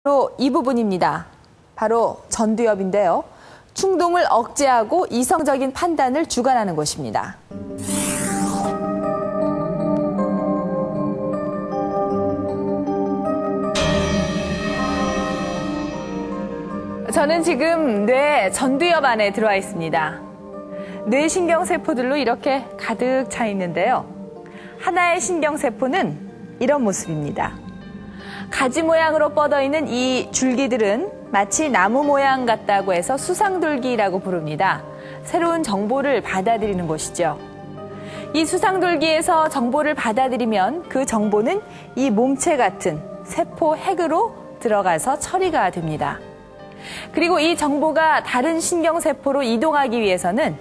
바로 이 부분입니다. 바로 전두엽인데요. 충동을 억제하고 이성적인 판단을 주관하는 곳입니다. 저는 지금 뇌 전두엽 안에 들어와 있습니다. 뇌신경세포들로 이렇게 가득 차 있는데요. 하나의 신경세포는 이런 모습입니다. 가지 모양으로 뻗어 있는 이 줄기들은 마치 나무 모양 같다고 해서 수상돌기라고 부릅니다. 새로운 정보를 받아들이는 곳이죠. 이 수상돌기에서 정보를 받아들이면 그 정보는 이 몸체 같은 세포 핵으로 들어가서 처리가 됩니다. 그리고 이 정보가 다른 신경세포로 이동하기 위해서는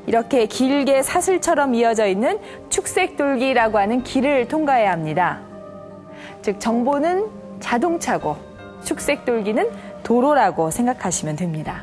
이렇게 길게 사슬처럼 이어져 있는 축색돌기라고 하는 길을 통과해야 합니다. 즉 정보는 자동차고 축색돌기는 도로라고 생각하시면 됩니다.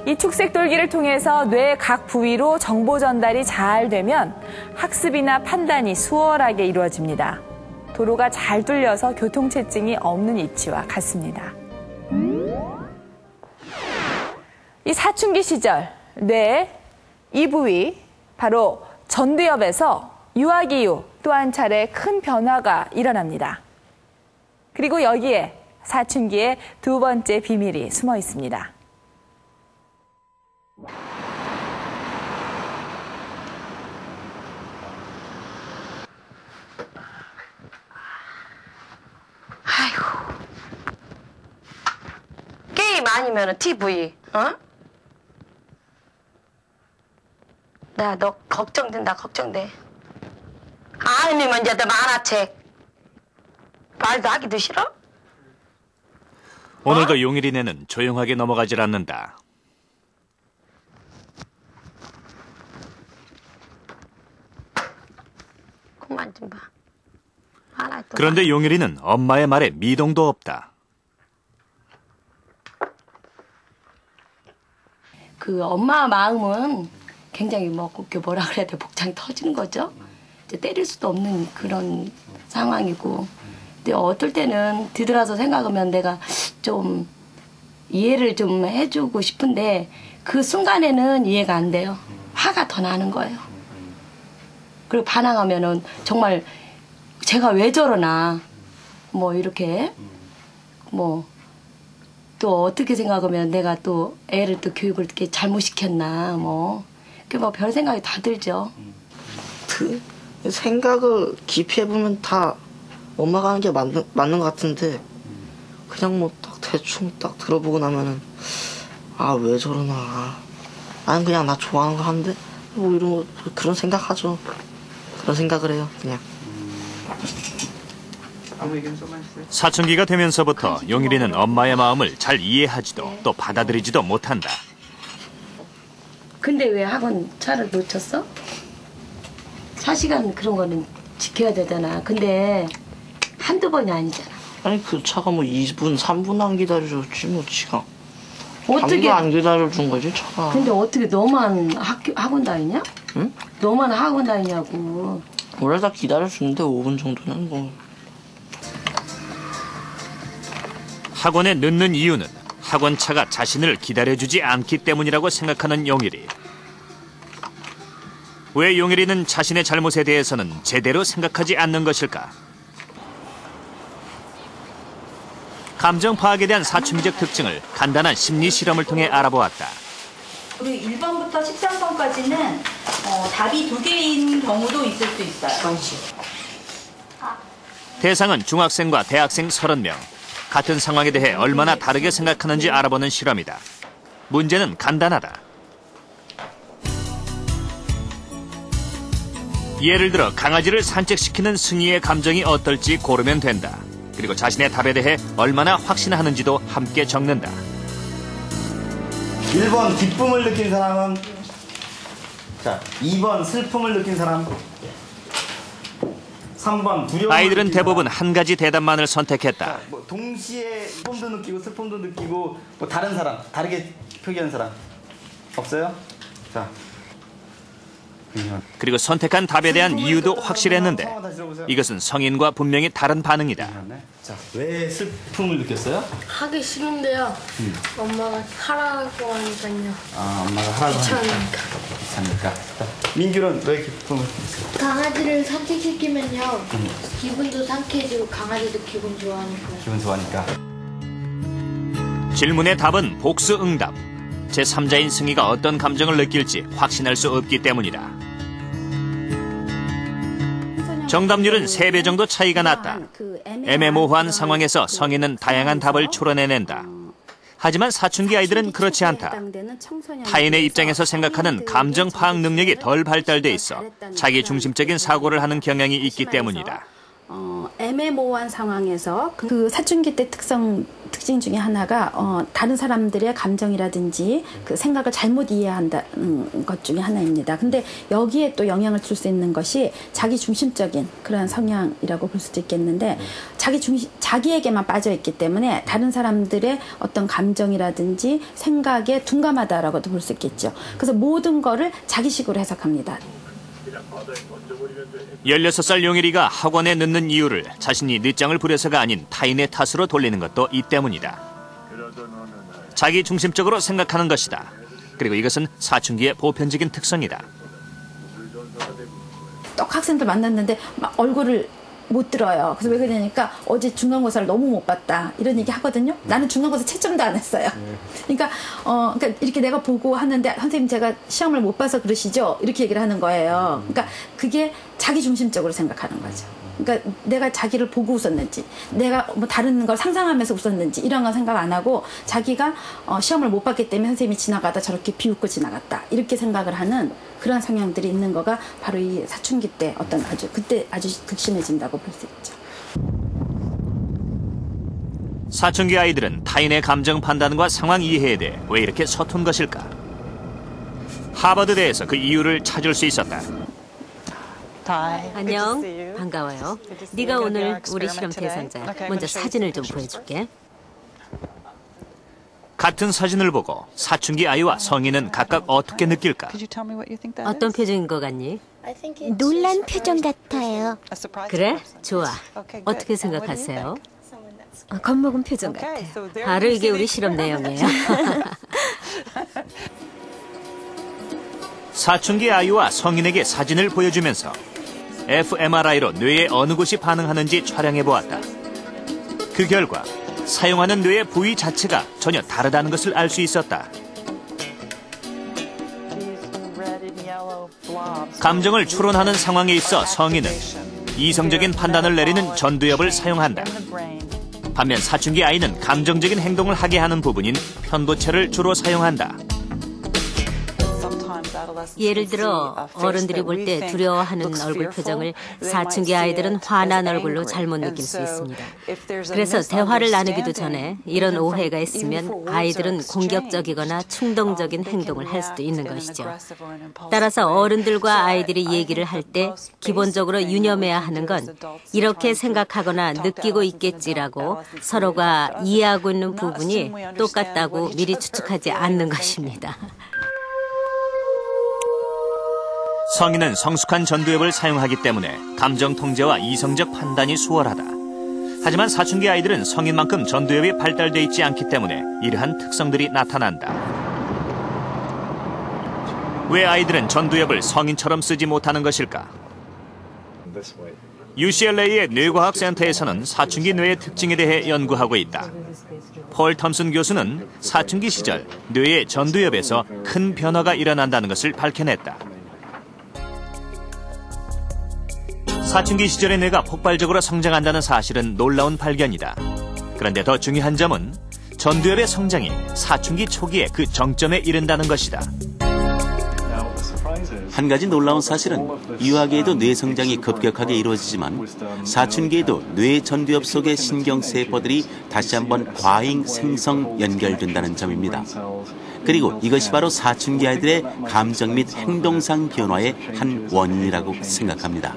이 축색돌기를 통해서 뇌 각 부위로 정보 전달이 잘 되면 학습이나 판단이 수월하게 이루어집니다. 도로가 잘 뚫려서 교통체증이 없는 위치와 같습니다. 이 사춘기 시절 뇌의 이 부위, 바로 전두엽에서 유아기 이후 또 한 차례 큰 변화가 일어납니다. 그리고 여기에 사춘기의 두 번째 비밀이 숨어 있습니다. 아이고, 게임 아니면 TV, 어? 너 걱정된다, 걱정돼. 아니면 이제 너 만화책 말도 하기도 싫어? 오늘도 용일이네는 조용하게 넘어가질 않는다. 그만 좀 봐. 만화 또 그런데 봐. 용일이는 엄마의 말에 미동도 없다. 그 엄마 마음은 굉장히 뭐라 그래야 돼, 복장이 터지는 거죠. 이제 때릴 수도 없는 그런 상황이고, 근데 어떨 때는 뒤돌아서 생각하면 내가 좀 이해를 좀 해주고 싶은데 그 순간에는 이해가 안 돼요. 화가 더 나는 거예요. 그리고 반항하면은 정말 제가 왜 저러나, 뭐 이렇게 뭐 또 어떻게 생각하면 내가 또 애를 또 교육을 이렇게 잘못 시켰나, 뭐 별 생각이 다 들죠. 그 생각을 깊이 해보면 다 엄마가 하는 게 맞는 것 같은데, 그냥 뭐 딱 대충 딱 들어보고 나면은 아, 왜 저러나, 나는 그냥 나 좋아하는 거 하는데 뭐 이런 거, 그런 생각하죠. 그런 생각을 해요, 그냥. 사춘기가 되면서부터 용일이는 엄마의 마음을 잘 이해하지도 또 받아들이지도 못한다. 근데 왜 학원 차를 놓쳤어? 4시간 그런 거는 지켜야 되잖아. 근데 한두 번이 아니잖아. 아니, 그 차가 뭐 2분, 3분 안 기다려줬지, 뭐, 지가. 어떻게 안 기다려준 거지, 차가. 근데 어떻게 너만 학원 다니냐? 응? 너만 학원 다니냐고. 원래 다 기다려주는데 5분 정도는 뭐. 학원에 늦는 이유는 학원차가 자신을 기다려주지 않기 때문이라고 생각하는 용일이. 왜 용일이는 자신의 잘못에 대해서는 제대로 생각하지 않는 것일까? 감정 파악에 대한 사춘기적 특징을 간단한 심리 실험을 통해 알아보았다. 우리 1번부터 13번까지는 답이 2개인 경우도 있을 수 있어요. 대상은 중학생과 대학생 30명. 같은 상황에 대해 얼마나 다르게 생각하는지 알아보는 실험이다. 문제는 간단하다. 예를 들어 강아지를 산책시키는 승희의 감정이 어떨지 고르면 된다. 그리고 자신의 답에 대해 얼마나 확신하는지도 함께 적는다. 1번 기쁨을 느낀 사람은, 자, 2번 슬픔을 느낀 사람, 3번 두려움을 아이들은 느낀 대부분 사람. 한 가지 대답만을 선택했다. 자, 뭐 동시에 기쁨도 느끼고 슬픔도 느끼고 뭐 다른 사람, 다르게 표기하는 사람 없어요? 자, 그리고 선택한 답에 대한 이유도 확실했는데 이것은 성인과 분명히 다른 반응이다. 자, 왜 슬픔을 느꼈어요? 하기 싫은데요. 엄마가 하라고 하니까요. 아, 엄마가 하라고 귀찮으니까. 귀찮으니까. 자, 민규는 왜 기쁨을? 강아지를 산책시키면요. 기분도 상쾌해지고 강아지도 기분 좋아하니까. 기분 좋아하니까. 질문의 답은 복수응답. 제3자인 승희가 어떤 감정을 느낄지 확신할 수 없기 때문이다. 정답률은 3배 정도 차이가 났다. 애매모호한 상황에서 성인은 다양한 답을 추론해낸다. 하지만 사춘기 아이들은 그렇지 않다. 타인의 입장에서 생각하는 감정 파악 능력이 덜 발달돼 있어 자기 중심적인 사고를 하는 경향이 있기 때문이다. 애매모호한 상황에서 그 사춘기 때 특징 중에 하나가 다른 사람들의 감정이라든지 그 생각을 잘못 이해한다는 것 중에 하나입니다. 근데 여기에 또 영향을 줄 수 있는 것이 자기 중심적인 그런 성향이라고 볼 수도 있겠는데 자기에게만 빠져 있기 때문에 다른 사람들의 어떤 감정이라든지 생각에 둔감하다라고도 볼 수 있겠죠. 그래서 모든 거를 자기식으로 해석합니다. 16살 용일이가 학원에 늦는 이유를 자신이 늦장을 부려서가 아닌 타인의 탓으로 돌리는 것도 이 때문이다. 자기 중심적으로 생각하는 것이다. 그리고 이것은 사춘기의 보편적인 특성이다. 떡 학생들 만났는데 막 얼굴을 못 들어요. 그래서 왜 그러냐니까 어제 중간고사를 너무 못 봤다 이런 얘기 하거든요. 나는 중간고사 채점도 안 했어요. 그러니까 이렇게 내가 보고 하는데 선생님 제가 시험을 못 봐서 그러시죠? 이렇게 얘기를 하는 거예요. 그러니까 그게 자기 중심적으로 생각하는 거죠. 그러니까 내가 자기를 보고 웃었는지, 내가 뭐 다른 걸 상상하면서 웃었는지 이런 건 생각 안 하고 자기가 시험을 못 봤기 때문에 선생님이 지나가다 저렇게 비웃고 지나갔다 이렇게 생각을 하는 그런 성향들이 있는 거가 바로 이 사춘기 때 그때 아주 극심해진다고 볼 수 있죠. 사춘기 아이들은 타인의 감정 판단과 상황 이해에 대해 왜 이렇게 서툰 것일까? 하버드대에서 그 이유를 찾을 수 있었다. 안녕, 반가워요. 네가 오늘 우리 실험 대상자야. 먼저 사진을 좀 보여줄게. 같은 사진을 보고 사춘기 아이와 성인은 각각 어떻게 느낄까? 어떤 표정인 것 같니? 놀란 표정 같아요. 그래? 좋아. 어떻게 생각하세요? 겁먹은 표정 같아요. 바로 이게 우리 실험 내용이에요. 사춘기 아이와 성인에게 사진을 보여주면서 fMRI로 뇌의 어느 곳이 반응하는지 촬영해 보았다. 그 결과 사용하는 뇌의 부위 자체가 전혀 다르다는 것을 알 수 있었다. 감정을 추론하는 상황에 있어 성인은 이성적인 판단을 내리는 전두엽을 사용한다. 반면 사춘기 아이는 감정적인 행동을 하게 하는 부분인 편도체를 주로 사용한다. 예를 들어 어른들이 볼 때 두려워하는 얼굴 표정을 사춘기 아이들은 화난 얼굴로 잘못 느낄 수 있습니다. 그래서 대화를 나누기도 전에 이런 오해가 있으면 아이들은 공격적이거나 충동적인 행동을 할 수도 있는 것이죠. 따라서 어른들과 아이들이 얘기를 할 때 기본적으로 유념해야 하는 건 이렇게 생각하거나 느끼고 있겠지라고 서로가 이해하고 있는 부분이 똑같다고 미리 추측하지 않는 것입니다. 성인은 성숙한 전두엽을 사용하기 때문에 감정 통제와 이성적 판단이 수월하다. 하지만 사춘기 아이들은 성인만큼 전두엽이 발달돼 있지 않기 때문에 이러한 특성들이 나타난다. 왜 아이들은 전두엽을 성인처럼 쓰지 못하는 것일까? UCLA의 뇌과학센터에서는 사춘기 뇌의 특징에 대해 연구하고 있다. 폴 텀슨 교수는 사춘기 시절 뇌의 전두엽에서 큰 변화가 일어난다는 것을 밝혀냈다. 사춘기 시절의 뇌가 폭발적으로 성장한다는 사실은 놀라운 발견이다. 그런데 더 중요한 점은 전두엽의 성장이 사춘기 초기에 그 정점에 이른다는 것이다. 한 가지 놀라운 사실은 유아기에도 뇌 성장이 급격하게 이루어지지만 사춘기에도 뇌 전두엽 속의 신경세포들이 다시 한번 과잉 생성 연결된다는 점입니다. 그리고 이것이 바로 사춘기 아이들의 감정 및 행동상 변화의 한 원인이라고 생각합니다.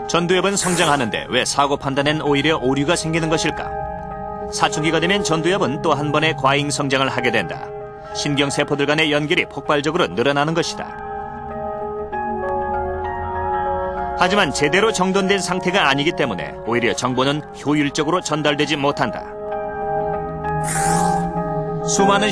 전두엽은 성장하는데 왜 사고 판단엔 오히려 오류가 생기는 것일까? 사춘기가 되면 전두엽은 또 한 번의 과잉 성장을 하게 된다. 신경세포들 간의 연결이 폭발적으로 늘어나는 것이다. 하지만 제대로 정돈된 상태가 아니기 때문에 오히려 정보는 효율적으로 전달되지 못한다. 수많은